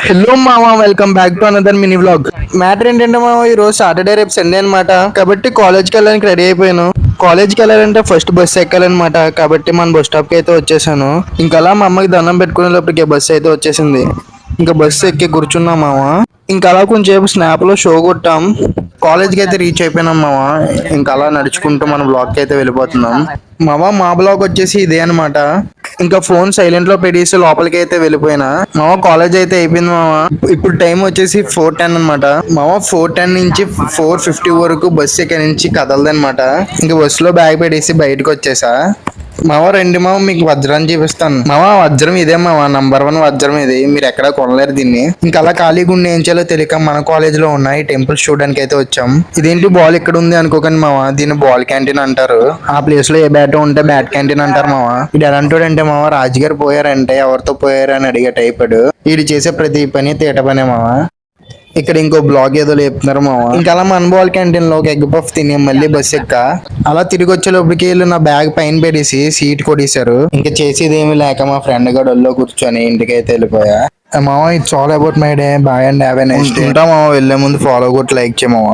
Hello మామ, welcome back to another mini vlog. Matter ఏంటంటే మామ, ఈ రోజు సాటర్డే, రేపు సండే అనమాట. కాబట్టి కాలేజ్కి వెళ్ళడానికి రెడీ అయిపోయాను. కాలేజ్కి వెళ్ళాలంటే ఫస్ట్ బస్సు ఎక్కాలన్నమాట. కాబట్టి మన బస్ స్టాప్ కి అయితే వచ్చేసాను. ఇంకా అలా మా అమ్మకి దండం పెట్టుకునే లోపలికి బస్సు అయితే వచ్చేసింది. ఇంకా బస్సు ఎక్కి కూర్చున్నాం మామ. ఇంకా అలా కొంచెంసేపు స్నాప్ లో షో కొట్టాం. కాలేజ్కి అయితే రీచ్ అయిపోయినాం మామ. ఇంకా అలా నడుచుకుంటూ మన బ్లాగ్ కి అయితే వెళ్ళిపోతున్నాం. మామ, మా బ్లాగ్ వచ్చేసి ఇదే అనమాట. ఇంకా ఫోన్ సైలెంట్ లో పెట్టేసి లోపలికి అయితే వెళ్ళిపోయినా. మామ, కాలేజ్ అయితే అయిపోయింది మామ. ఇప్పుడు టైం వచ్చేసి 4:10 అనమాట. మామ, 4:10 నుంచి 4:50 వరకు బస్సు ఇక్కడ నుంచి కదలదనమాట. ఇంకా బస్సులో బ్యాగ్ పెట్టేసి బయటకు వచ్చేసా. మామ రండి మామ, మీకు వజ్రాన్ని చూపిస్తాను. మామ, వజ్రం ఇదే మామ, నంబర్ 1 వజ్రం ఇది. మీరు ఎక్కడ కొనలేరు దీన్ని. ఇంకా అలా ఖాళీగా ఉండి ఏం చేయాలో తెలియక మన కాలేజ్ లో ఉన్న ఈ టెంపుల్స్ చూడడానికి అయితే వచ్చాం. ఇదేంటి బాల్ ఇక్కడ ఉంది అనుకోకండి మామ, దీన్ని బాల్ క్యాంటీన్ అంటారు. ఆ ప్లేస్ లో ఏ బ్యాట్ ఉంటే బ్యాట్ క్యాంటీన్ అంటారు మామ. ఇది ఎలాంటోడంటే మామ, రాజుగారు పోయారంటే ఎవరితో పోయారు అని అడిగే టైపుడు. వీడు చేసే ప్రతి పని తీట పనే మామ. ఇక్కడ ఇంకో బ్లాగ్ ఏదో లేపుతున్నారు మామ. ఇంకా అలా మన బాల్ క్యాంటీన్ లో ఒక ఎగ్ పఫ్ తిని మళ్ళీ బస్ ఎక్క. అలా తిరిగి వచ్చే లోపలికి వీళ్ళు నా బ్యాగ్ పైన పెట్టేసి సీట్ కొట్టేశారు. ఇంకా చేసేది ఏమీ లేక మా ఫ్రెండ్ గడు ఒళ్ళో కూర్చొని ఇంటికైతే వెళ్ళిపోయా. మామ, it's all about my day. Bye and have a nice day. ఉంటా మామ, వెళ్లే ముందు ఫాలో కొట్టి లైక్ చేయ మామ.